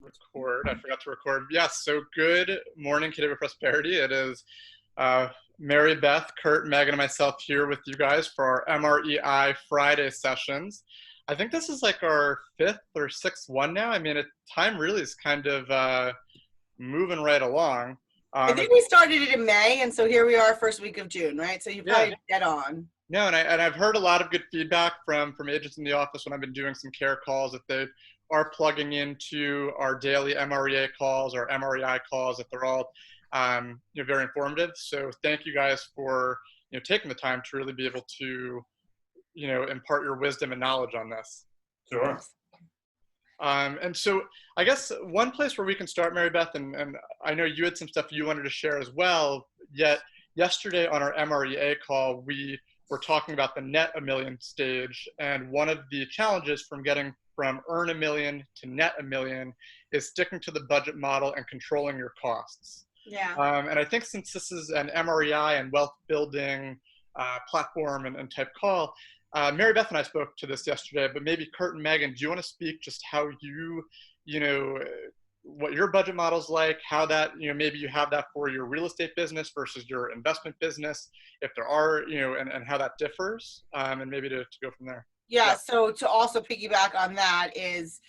Record. I forgot to record. Yes, so good morning, Kid of Prosperity. It is uh, Mary Beth, Kurt, Megan, and myself here with you guys for our MREI Friday sessions. I think this is like our fifth or sixth one now. I mean, time really is kind of moving right along. I think we started it in May, and so here we are, first week of June, right? So you probably get on. No, and I've heard a lot of good feedback from agents in the office when I've been doing some care calls that they are plugging into our daily MREA calls or MREI calls, that they're all very informative. So thank you guys for taking the time to really be able to impart your wisdom and knowledge on this. Sure. And so I guess one place where we can start, Mary Beth, and I know you had some stuff you wanted to share as well, yet yesterday on our MREA call, we were talking about the net $1 million stage, and one of the challenges from getting from earn $1 million to net $1 million is sticking to the budget model and controlling your costs. Yeah. And I think since this is an MREI and wealth building platform and type call, Mary Beth and I spoke to this yesterday, but maybe Kurt and Megan, do you want to speak just how what your budget model is like, how that, maybe you have that for your real estate business versus your investment business, if there are, and how that differs, and maybe to go from there. Yeah, so to also piggyback on that is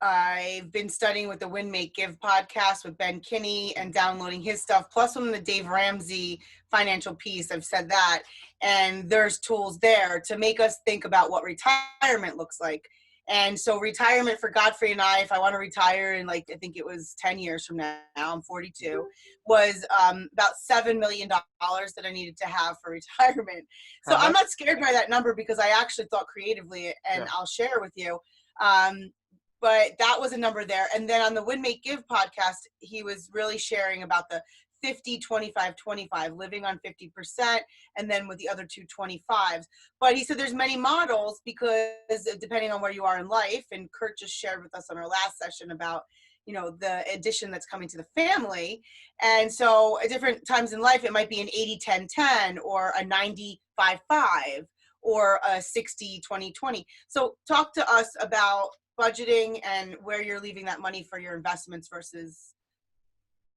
I've been studying with the Win, Make, Give podcast with Ben Kinney and downloading his stuff, plus from the Dave Ramsey financial piece, I've said that, and there's tools there to make us think about what retirement looks like. And so retirement for Godfrey and I, if I want to retire in I think it was 10 years from now, I'm 42, was about $7 million that I needed to have for retirement. So I'm not scared by that number because I actually thought creatively, and I'll share with you. But that was a number there. And then on the Win, Make, Give podcast, he was really sharing about the 50, 25, 25, living on 50%, and then with the other two 25s. But he said there's many models because depending on where you are in life, and Kurt just shared with us on our last session about, the addition that's coming to the family. And so at different times in life, it might be an 80-10-10 or a 90-5-5 or a 60-20-20. So talk to us about budgeting and where you're leaving that money for your investments versus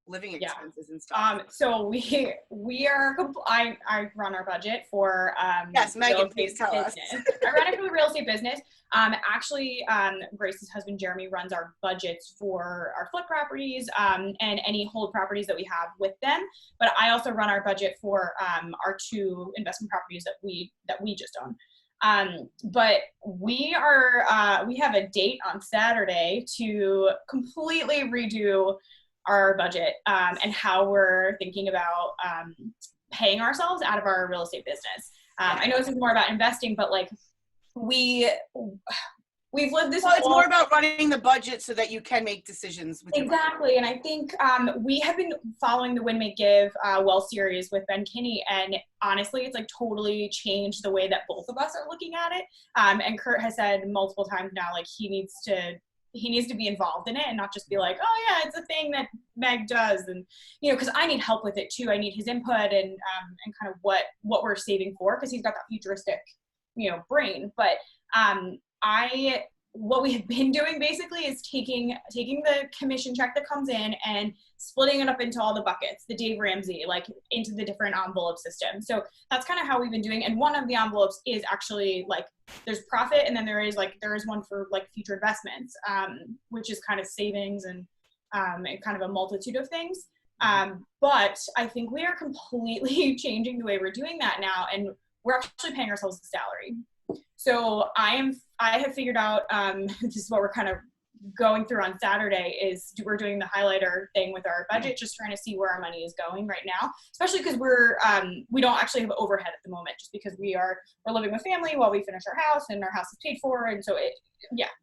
living expenses and stuff. So we are, I run our budget for, yes, Megan, please tell us. I run it for the real estate business. Actually, Grace's husband, Jeremy, runs our budgets for our flip properties, and any hold properties that we have with them. But I also run our budget for, our two investment properties that we just own. But we have a date on Saturday to completely redo our budget, and how we're thinking about paying ourselves out of our real estate business. I know this is more about investing, but we've lived this. Well, it's more about running the budget so that you can make decisions. Exactly, and I think we have been following the Win, Make, Give Wealth series with Ben Kinney, and honestly, it's totally changed the way that both of us are looking at it. And Kurt has said multiple times now, he needs to be involved in it and not just be like, oh yeah, it's a thing that Meg does. And, cause I need help with it too. I need his input and kind of what we're saving for, cause he's got that futuristic, brain. But, what we have been doing basically is taking the commission check that comes in and splitting it up into all the buckets, the Dave Ramsey, into the different envelope system. So that's kind of how we've been doing. And one of the envelopes is actually there's profit, and then there is one for future investments, which is kind of savings and kind of a multitude of things. But I think we are completely changing the way we're doing that now, and we're actually paying ourselves a salary. So I have figured out, this is what we're kind of going through on Saturday, is we're doing the highlighter thing with our budget, just trying to see where our money is going right now, especially because we don't actually have overhead at the moment, just because we're living with family while we finish our house, and our house is paid for. And so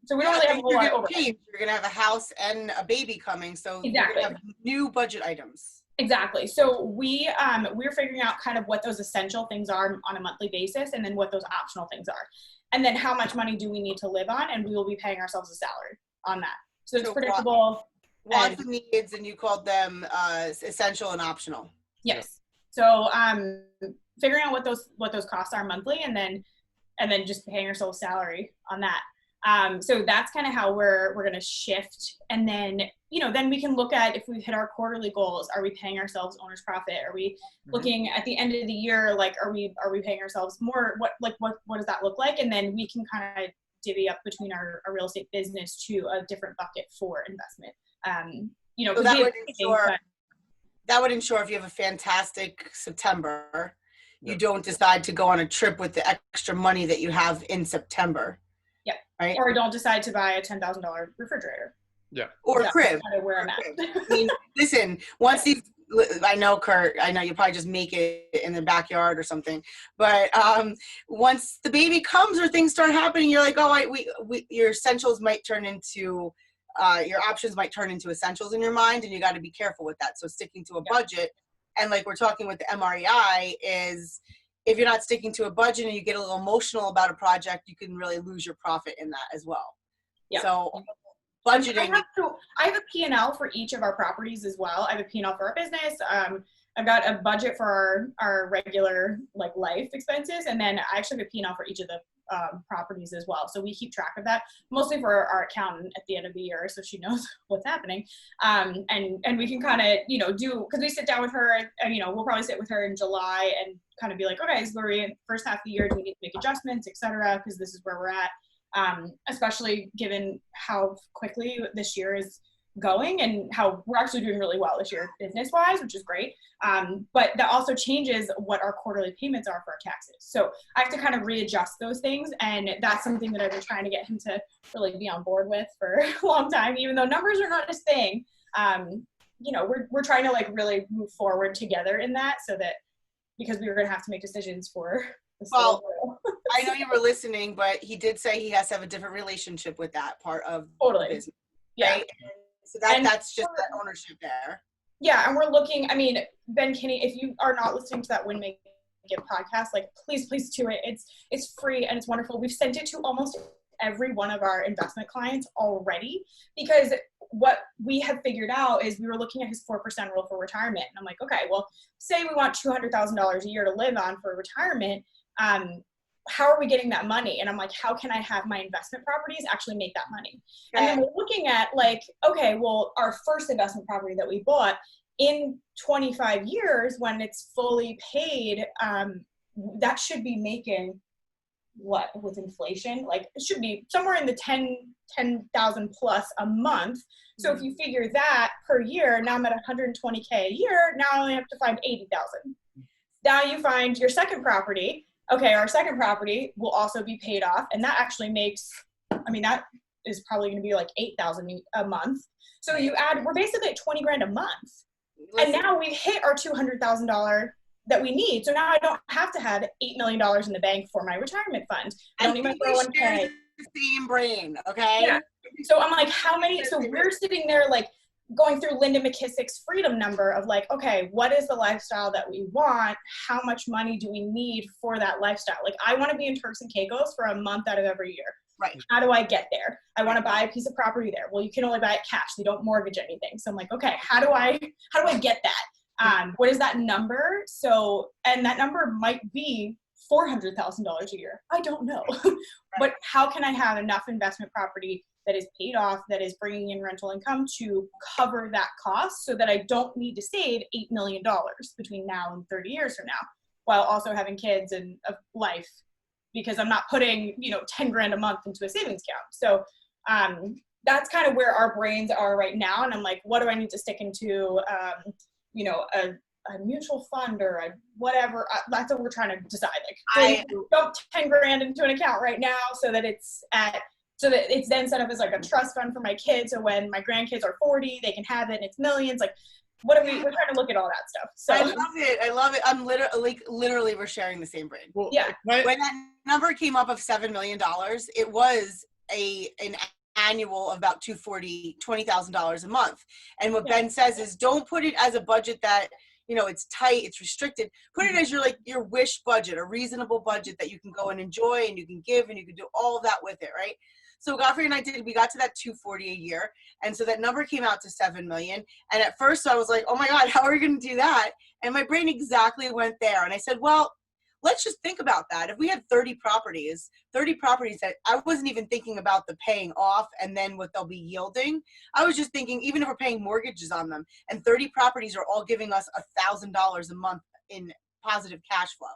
so we don't really have a whole lot of overhead. You're going to have a house and a baby coming. So exactly. You're going to have new budget items. Exactly. So we're figuring out kind of what those essential things are on a monthly basis, and then what those optional things are. And then how much money do we need to live on, and we will be paying ourselves a salary on that. So it's predictable. Wants and needs, and you called them essential and optional. Yes. So figuring out what those costs are monthly, and then just paying ourselves salary on that. So that's kind of how we're going to shift. And then, then we can look at if we've hit our quarterly goals. Are we paying ourselves owner's profit? Are we looking at the end of the year, like, are we paying ourselves more? What does that look like? And then we can kind of divvy up between our real estate business to a different bucket for investment. So that would ensure if you have a fantastic September, you don't decide to go on a trip with the extra money that you have in September. Yeah. Right. Or don't decide to buy a $10,000 refrigerator. Yeah. Or a crib. Kind of where I'm at. I mean, listen, once these, I know, Kurt, I know you probably just make it in the backyard or something, but once the baby comes or things start happening, you're like, oh, your essentials might turn into, your options might turn into essentials in your mind, and you got to be careful with that. So sticking to a budget, and like we're talking with the MREI, is if you're not sticking to a budget and you get a little emotional about a project, you can really lose your profit in that as well. Yeah. So budgeting. I have a P&L for each of our properties as well. I have a P&L for our business. I've got a budget for our regular life expenses, and then I actually have a P&L for each of the properties as well. So we keep track of that, mostly for our accountant at the end of the year, so she knows what's happening. And we can kind of do, because we sit down with her, and we'll probably sit with her in July and kind of be like, okay, so we're in first half of the year, do we need to make adjustments, etc., because this is where we're at. Especially given how quickly this year is going and how we're actually doing really well this year business wise, which is great. But that also changes what our quarterly payments are for our taxes. So I have to kind of readjust those things. And that's something that I've been trying to get him to really be on board with for a long time, even though numbers are not his thing. We're trying to really move forward together in that, so that, because we were going to have to make decisions for I know you were listening, but he did say he has to have a different relationship with that part of the business. Yeah. Right? So that's just that ownership there. Yeah, and we're looking, Ben Kinney, if you are not listening to that Win Make Give podcast, please do it. It's free and it's wonderful. We've sent it to almost every one of our investment clients already, because what we have figured out is we were looking at his 4% rule for retirement. And I'm like, okay, well, say we want $200,000 a year to live on for retirement. How are we getting that money? And I'm like, how can I have my investment properties actually make that money? Okay. And then we're looking at okay, well, our first investment property that we bought in 25 years, when it's fully paid, that should be making what with inflation? It should be somewhere in the 10,000 plus a month. So if you figure that per year, now I'm at 120K a year. Now I only have to find 80,000. Now you find your second property. Okay, our second property will also be paid off, and that actually makes, that is probably going to be 8,000 a month. So you add, we're basically at 20 grand a month. And now we've hit our $200,000 that we need. So now I don't have to have $8 million in the bank for my retirement fund. I don't need my 401k. The same brain, okay? Yeah. So I'm like, how many? So we're sitting there going through Linda McKissick's freedom number of okay, what is the lifestyle that we want? How much money do we need for that lifestyle? I want to be in Turks and Caicos for a month out of every year. Right. How do I get there? I want to buy a piece of property there. Well, you can only buy it cash. They don't mortgage anything. So I'm like, okay, how do I get that? What is that number? So, and that number might be $400,000 a year. I don't know. But how can I have enough investment property that is paid off, that is bringing in rental income to cover that cost, so that I don't need to save $8 million between now and 30 years from now, while also having kids and a life, because I'm not putting, 10 grand a month into a savings account. So that's kind of where our brains are right now. And I'm like, what do I need to stick into, a mutual fund or a whatever? That's what we're trying to decide. I dump 10 grand into an account right now so that it's then set up as a trust fund for my kids. So when my grandkids are 40, they can have it and it's millions. We're trying to look at all that stuff. So I love it. I'm literally we're sharing the same brain. Well, yeah. When that number came up of $7 million, it was an annual of about $20,000 a month. And what Ben says is, don't put it as a budget that, it's tight, it's restricted. Put it as your wish budget, a reasonable budget that you can go and enjoy, and you can give, and you can do all of that with it, right? So Godfrey and I we got to that 240 a year. And so that number came out to 7 million. And at first I was like, oh my God, how are we going to do that? And my brain exactly went there. And I said, well, let's just think about that. If we had 30 properties that I wasn't even thinking about the paying off and then what they'll be yielding. I was just thinking, even if we're paying mortgages on them, and 30 properties are all giving us $1,000 a month in positive cash flow.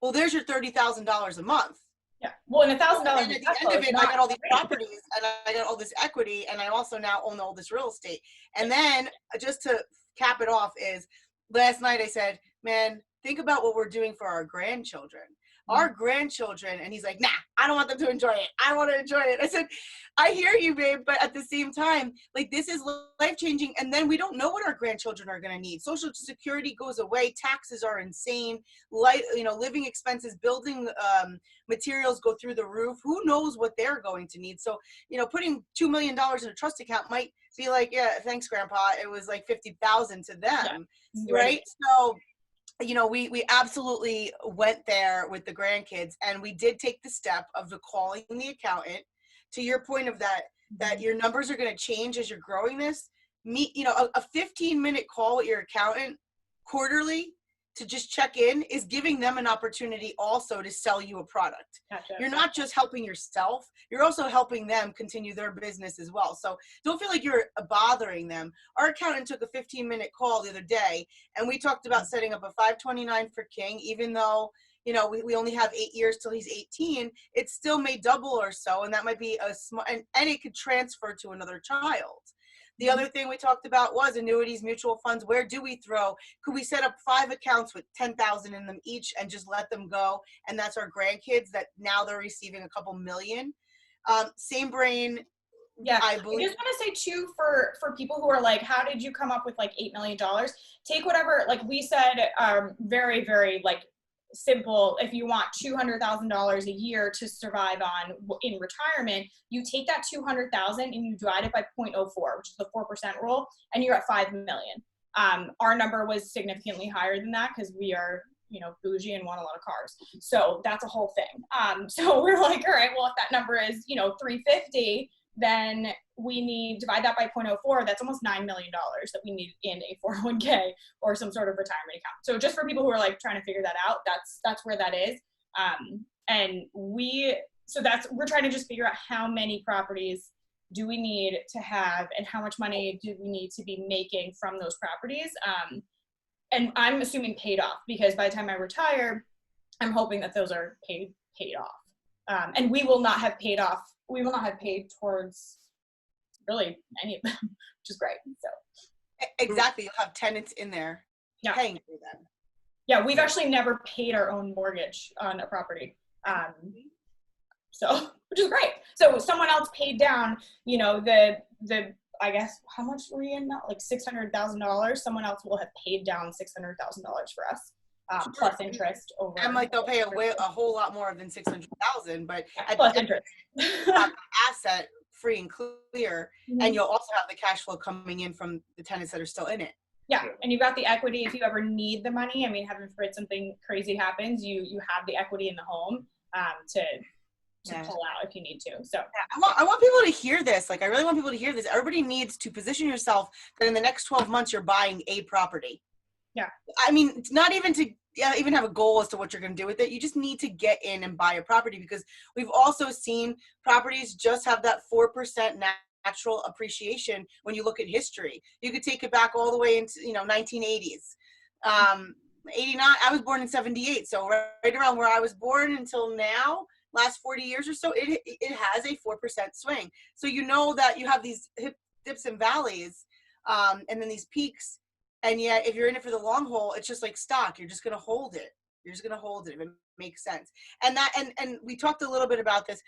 Well, there's your $30,000 a month. Yeah. Well, and $1,000 And at the end of it, I got all these properties and I got all this equity, and I also now own all this real estate. And then just to cap it off is last night I said, man, think about what we're doing for our grandchildren. Our grandchildren, and he's like, nah, I don't want them to enjoy it. I want to enjoy it. I said, I hear you, babe, but at the same time, like, this is life-changing, and then we don't know what our grandchildren are going to need. Social Security goes away. Taxes are insane. Living expenses, building materials go through the roof. Who knows what they're going to need? So, putting $2 million in a trust account might be like, yeah, thanks, Grandpa. It was like $50,000 to them, right? So, we absolutely went there with the grandkids, and we did take the step of calling the accountant. To your point of that your numbers are going to change as you're growing this. A 15-minute call with your accountant quarterly to just check in is giving them an opportunity also to sell you a product. Gotcha. You're not just helping yourself, you're also helping them continue their business as well. So don't feel like you're bothering them. Our accountant took a 15-minute call the other day, and we talked about setting up a 529 for King. Even though we only have 8 years till he's 18, it still may double or so, and that might be a small, and it could transfer to another child. The other thing we talked about was annuities, mutual funds. Where do we throw? Could we set up 5 accounts with 10,000 in them each and just let them go? And that's our grandkids that now they're receiving a couple million. Same brain. Yeah, I just want to say too, for people who are like, how did you come up with like $8 million? Take whatever, like we said, very, very like simple. If you want $200,000 a year to survive on in retirement, you take that 200,000 and you divide it by 0.04, which is the 4% rule, and you're at 5 million. Our number was significantly higher than that because we are, bougie and want a lot of cars. So that's a whole thing. So we're like, all right, well, if that number is, 350, then we need divide that by 0.04. That's almost $9 million that we need in a 401k or some sort of retirement account. So just for people who are like trying to figure that out, that's where that is. And we're trying to just figure out how many properties do we need to have and how much money do we need to be making from those properties. And I'm assuming paid off, because by the time I retire, I'm hoping that those are paid off. And we will not have paid towards really any of them, which is great. So exactly, you'll have tenants in there paying for them. Yeah, we've actually never paid our own mortgage on a property, so which is great. So someone else paid down, the I guess how much were you in now? Like $600,000. Someone else will have paid down $600,000 for us. Plus interest over. I'm like, they'll pay a whole lot more than 600,000, but plus interest. Have the asset free and clear, and you'll also have the cash flow coming in from the tenants that are still in it. Yeah, and you've got the equity if you ever need the money. I mean, heaven forbid something crazy happens, you have the equity in the home to pull out if you need to. So I want people to hear this. Like, I really want people to hear this. Everybody needs to position yourself that in the next 12 months you're buying a property. Yeah. I mean, it's not even to even have a goal as to what you're going to do with it. You just need to get in and buy a property, because we've also seen properties just have that 4% natural appreciation when you look at history. You could take it back all the way into 1980s. 89. I was born in 78, so right around where I was born until now, last 40 years or so, it has a 4% swing. So that you have these dips and valleys, and then these peaks. And yet, if you're in it for the long haul, it's just like stock. You're just going to hold it. You're just going to hold it if it makes sense. And we talked a little bit about this.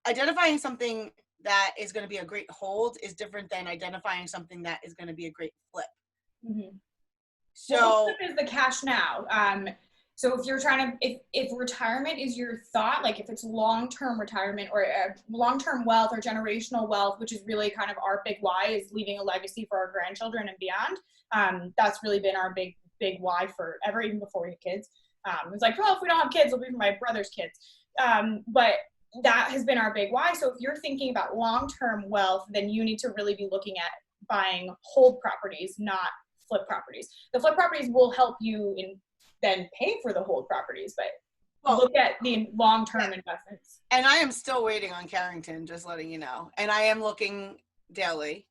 Identifying something that is going to be a great hold is different than identifying something that is going to be a great flip. Mm-hmm. So flip is the cash now. So if you're trying to, if retirement is your thought, like if it's long-term retirement or long-term wealth or generational wealth, which is really kind of our big why, is leaving a legacy for our grandchildren and beyond. That's really been our big why forever, even before we had kids. It's like, well, if we don't have kids, it'll be for my brother's kids. But that has been our big why. So if you're thinking about long-term wealth, then you need to really be looking at buying hold properties, not flip properties. The flip properties will help you in then pay for the hold properties, but Well, look at the long-term investments. And I am still waiting on Carrington, just letting you know. And I am looking daily.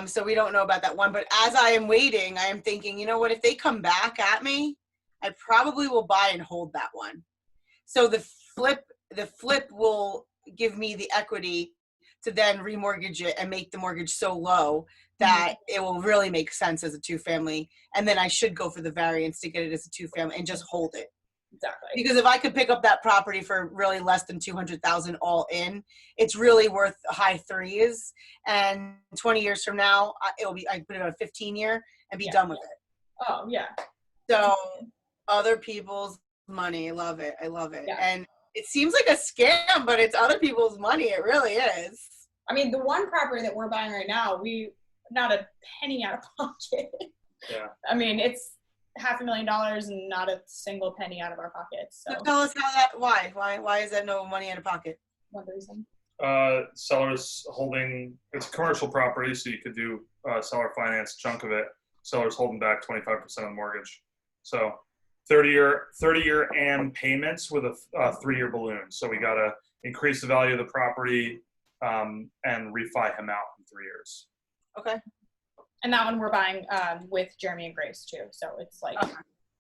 So we don't know about that one. But as I am waiting, I am thinking, you know what, if they come back at me, I probably will buy and hold that one. So the flip will give me the equity to then remortgage it and make the mortgage so low that it will really make sense as a 2-family. And then I should go for the variance to get it as a 2-family and just hold it. Exactly. Because if I could pick up that property for really less than 200,000 all in, it's really worth high threes. And 20 years from now, I put it on a 15-year and be done with it. Oh yeah. So other people's money, I love it. I love it. Yeah. And it seems like a scam, but it's other people's money. It really is. I mean, the one property that we're buying right now, not a penny out of pocket. Yeah. I mean, it's $500,000 and not a single penny out of our pockets. So Tell us why is that no money in a pocket? one reason. Sellers holding, it's a commercial property, so you could do seller finance chunk of it. Sellers holding back 25% of the mortgage. So 30-year and payments with a 3-year balloon. So we got to increase the value of the property and refi him out in 3 years. Okay. And that one we're buying with Jeremy and Grace too. So it's like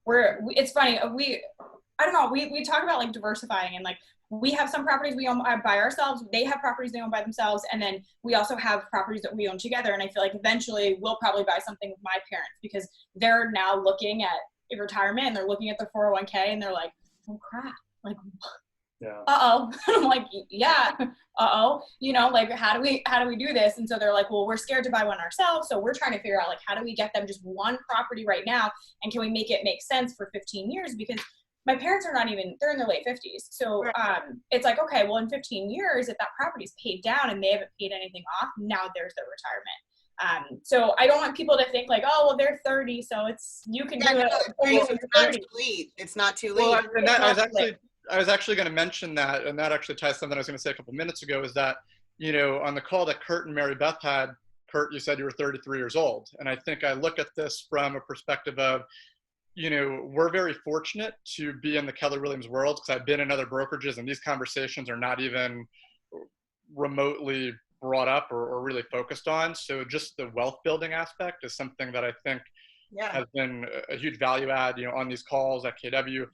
it's funny. I don't know. We talk about like diversifying, and like we have some properties we own by ourselves. They have properties they own by themselves, and then we also have properties that we own together. And I feel like eventually we'll probably buy something with my parents because they're now looking at retirement and they're looking at their 401k and they're like, oh crap, like. Yeah. Uh-oh. I'm like, yeah, uh-oh. You know, like how do we do this? And so they're like, well, we're scared to buy one ourselves. So we're trying to figure out like how do we get them just one property right now, and can we make it make sense for 15 years? Because my parents are they're in their late 50s. So it's like, okay, well in 15 years, if that property's paid down and they haven't paid anything off, now there's their retirement. So I don't want people to think like, oh, well, they're 30, so you can do it. It's not too late. It's not too late. Well, and I was actually going to mention that, and that actually ties something I was going to say a couple minutes ago, is that, you know, on the call that Kurt and Mary Beth had, Kurt, you said you were 33 years old. And I think I look at this from a perspective of, you know, we're very fortunate to be in the Keller Williams world, because I've been in other brokerages and these conversations are not even remotely brought up or really focused on. So just the wealth building aspect is something that I think has been a huge value add, you know, on these calls at KW.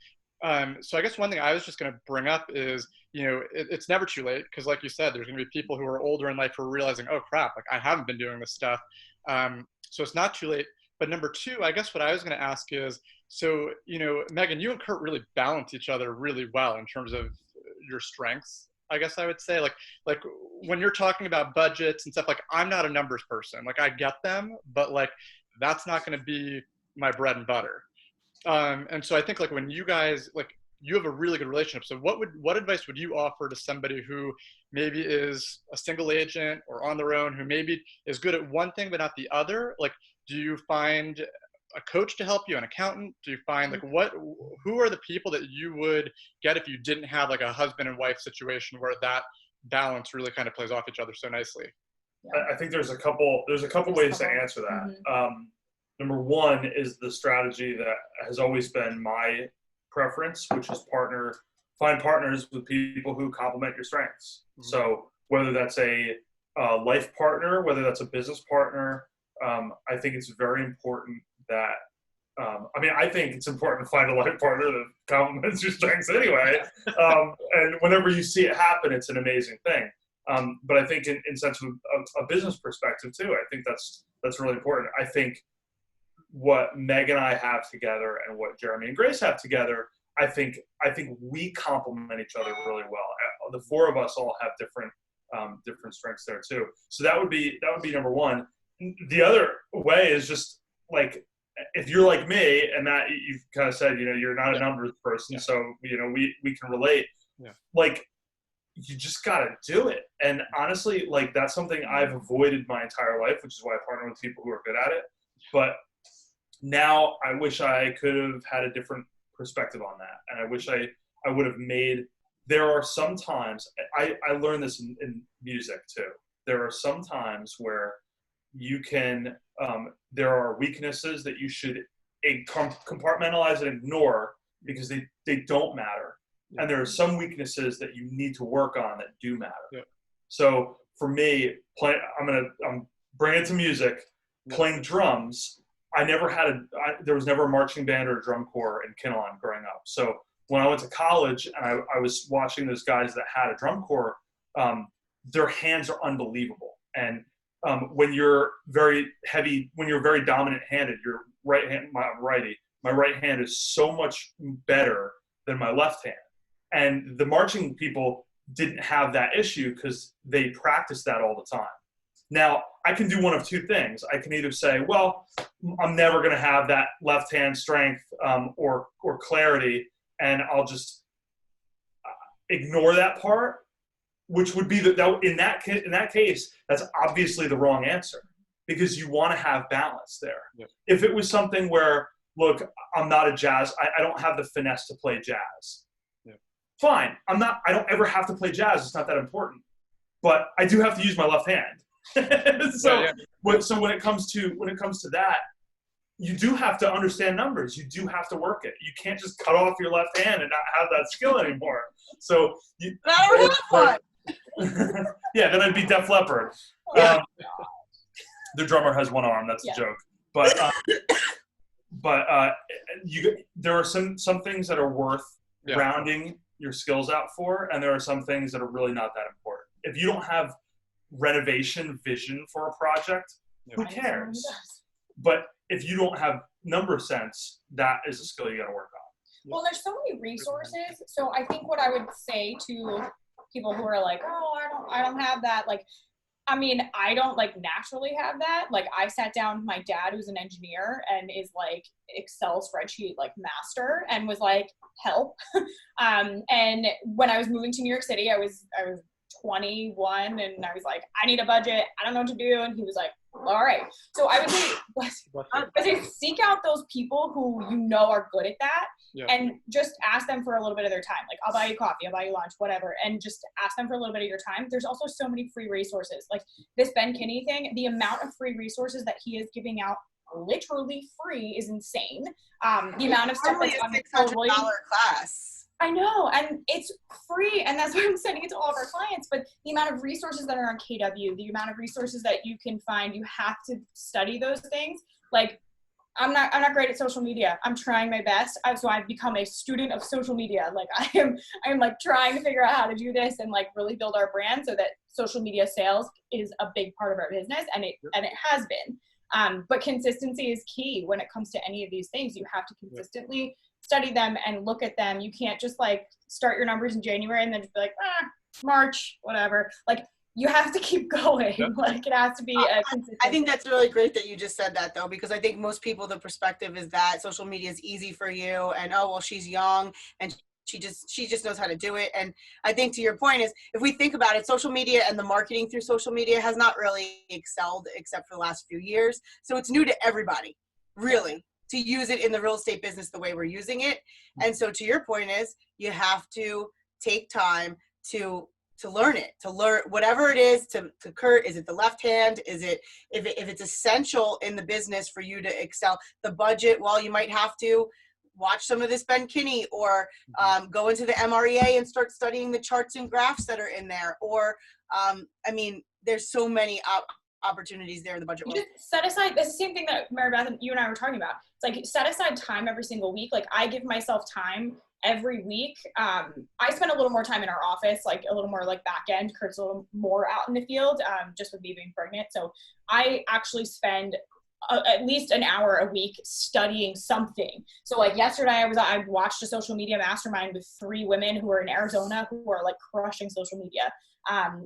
So I guess one thing I was just going to bring up is, you know, it's never too late, because like you said, there's going to be people who are older in life who are realizing, oh crap, like I haven't been doing this stuff. So it's not too late. But number two, I guess what I was going to ask is, so, you know, Megan, you and Kurt really balance each other really well in terms of your strengths, I guess I would say. Like when you're talking about budgets and stuff, like I'm not a numbers person. Like I get them, but like that's not going to be my bread and butter. And so I think like when you guys, like you have a really good relationship. So what advice would you offer to somebody who maybe is a single agent or on their own, who maybe is good at one thing but not the other? Like, do you find a coach to help you, an accountant? Do you find like who are the people that you would get if you didn't have like a husband and wife situation where that balance really kind of plays off each other so nicely? I think there's a couple ways to answer that. Mm-hmm. Number one is the strategy that has always been my preference, which is find partners with people who complement your strengths. Mm-hmm. So whether that's a life partner, whether that's a business partner, I think it's very important that, I think it's important to find a life partner that complements your strengths anyway. And whenever you see it happen, it's an amazing thing. But I think in sense of a business perspective too, I think that's really important. I think what Meg and I have together and what Jeremy and Grace have together, I think we complement each other really well. The four of us all have different strengths there too. So that would be number one. The other way is just like, if you're like me and that you've kind of said, you know, you're not a numbers person. So, you know, we can relate. Yeah. Like, you just got to do it. And honestly, like that's something I've avoided my entire life, which is why I partner with people who are good at it. But now I wish I could have had a different perspective on that. And I wish I would have there are some times, I learned this in music too. There are some times where you can, there are weaknesses that you should compartmentalize and ignore because they don't matter. Yeah. And there are some weaknesses that you need to work on that do matter. Yeah. So for me, I'm bringing it to music, playing drums. There was never a marching band or a drum corps in Kinnelon growing up. So when I went to college and I was watching those guys that had a drum corps, their hands are unbelievable. And when you're very dominant handed, your right hand, my right hand is so much better than my left hand. And the marching people didn't have that issue because they practiced that all the time. Now, I can do one of two things. I can either say, well, I'm never going to have that left hand strength or clarity, and I'll just ignore that part, which would be in that case, that's obviously the wrong answer because you want to have balance there. Yep. If it was something where, look, I'm not a jazz, I don't have the finesse to play jazz. Yep. Fine, I don't ever have to play jazz. It's not that important, but I do have to use my left hand. So when it comes to that, you do have to understand numbers. You do have to work it. You can't just cut off your left hand and not have that skill anymore. So I don't have one. yeah, then I'd be Def Leppard. The drummer has one arm. That's a joke. But there are some things that are worth rounding your skills out for, and there are some things that are really not that important. If you don't have renovation vision for a project, who cares? But if you don't have number sense, that is a skill you got to work on. Well, there's so many resources. So I think what I would say to people who are like, oh, I don't have that. Like, I mean, I don't like naturally have that. Like, I sat down with my dad, who's an engineer and is like Excel spreadsheet like master, and was like, help. And when I was moving to New York City, I was 21, and I was like, I need a budget. I don't know what to do. And he was like, all right. So I would say seek out those people who you know are good at that, and just ask them for a little bit of their time. Like, I'll buy you coffee, I'll buy you lunch, whatever, and just ask them for a little bit of your time. There's also so many free resources. Like this Ben Kinney thing, the amount of free resources that he is giving out literally free is insane. The amount of stuff that's on the $600 class. I know, and it's free, and that's why I'm sending it to all of our clients. But the amount of resources that are on KW, the amount of resources that you can find, you have to study those things. Like, I'm not great at social media. I'm trying my best. So I've become a student of social media. Like I am like trying to figure out how to do this and like really build our brand so that social media sales is a big part of our business, and it has been. But consistency is key when it comes to any of these things. You have to consistently study them and look at them. You can't just like start your numbers in January and then just be like, March, whatever. Like, you have to keep going. Like, it has to be a consistent. I think that's really great that you just said that, though, because I think most people, the perspective is that social media is easy for you, and oh, well, she's young and she just knows how to do it. And I think to your point is, if we think about it, social media and the marketing through social media has not really excelled except for the last few years. So it's new to everybody, really, to use it in the real estate business the way we're using it. And so to your point is, you have to take time to learn it, to learn whatever it is to Kurt. Is it the left hand? Is it, if it's essential in the business for you to excel, the budget, well, you might have to watch some of this Ben Kinney, or go into the Mrei and start studying the charts and graphs that are in there. Or, I mean, there's so many opportunities there in the budget. You just set aside, that's the same thing that Mary Beth and you and I were talking about. It's like, set aside time every single week. Like, I give myself time every week. I spend a little more time in our office, like a little more like back end. Kurt's a little more out in the field, just with me being pregnant. So I actually spend at least an hour a week studying something. So like yesterday I watched a social media mastermind with 3 women who are in Arizona who are like crushing social media,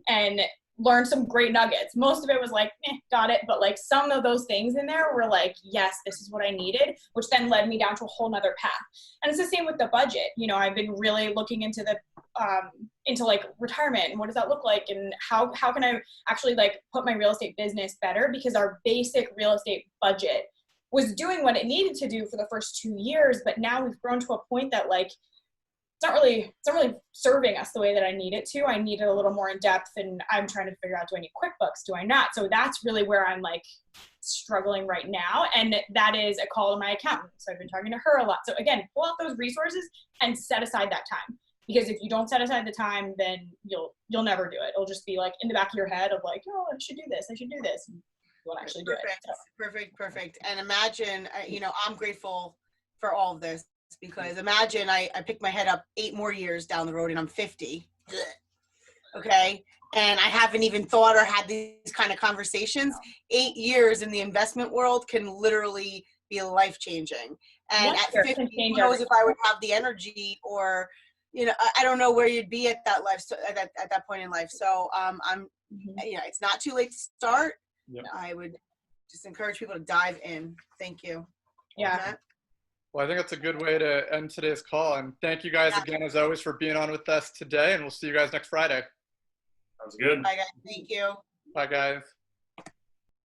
and learned some great nuggets. Most of it was like, got it. But like some of those things in there were like, yes, this is what I needed, which then led me down to a whole nother path. And it's the same with the budget. You know, I've been really looking into into like retirement and what does that look like, and how can I actually like put my real estate business better, because our basic real estate budget was doing what it needed to do for the first 2 years. But now we've grown to a point that like, it's not really serving us the way that I need it to. I need it a little more in depth, and I'm trying to figure out, do I need QuickBooks? Do I not? So that's really where I'm like struggling right now. And that is a call to my accountant. So I've been talking to her a lot. So again, pull out those resources and set aside that time. Because if you don't set aside the time, then you'll never do it. It'll just be like in the back of your head of like, oh, I should do this. I should do this. And you won't actually do it. So. Perfect. And imagine, I'm grateful for all of this, because imagine I pick my head up 8 more years down the road and I'm 50. Okay. And I haven't even thought or had these kind of conversations. 8 years in the investment world can literally be life-changing. And at 50, who knows if I would have the energy, or, I don't know where you'd be at that life, at that point in life. So it's not too late to start. Yep. I would just encourage people to dive in. Thank you. Yeah. Well, I think that's a good way to end today's call. And thank you guys again, as always, for being on with us today. And we'll see you guys next Friday. Sounds good. Bye, guys. Thank you. Bye, guys.